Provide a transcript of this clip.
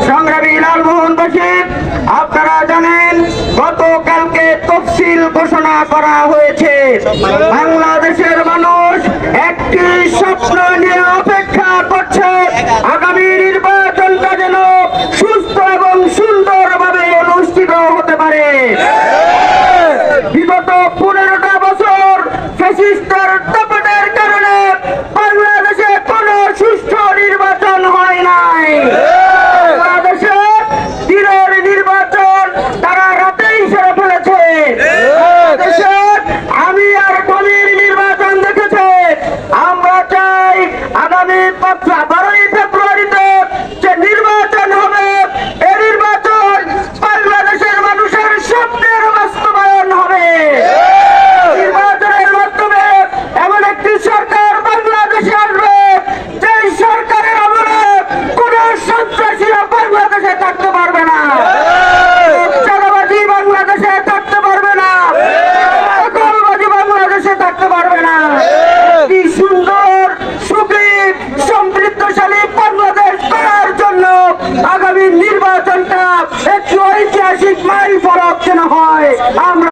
সংগ্রামী লালমোহনবাসী, আপনারা জানেন গতকালকে তফসিল ঘোষণা করা হয়েছে। বাংলাদেশের মানুষ একটি স্বপ্ন নিয়ে অপেক্ষা করছে, আগামী নির্বাচনটা যেন সুস্থ এবং সুন্দরভাবে অনুষ্ঠিত হতে পারে। বিগত 15টা বছর ফ্যাসিস্টের দাপটের কারণে বাংলাদেশে কোনো সুষ্ঠু নির্বাচন হয় নাই। বাংলাদেশে দিনের নির্বাচন তারা রাতেই সেরে ফেলেছে। বাংলাদেশে আমি আর টমির নির্বাচন দেখেছে। আমরা চাই আগামী 12ই ফেব্রুয়ারিতে যে নির্বাচন হবে, এই নির্বাচন বাংলাদেশের মানুষের স্বপ্নের বাস্তবায়ন হবে। নির্বাচনের মাধ্যমে এমন একটি সরকার বাংলাদেশে আসবে, যে সরকারের আমলে কোন সন্ত্রাসীরা বাংলাদেশে থাকতে পারবে না।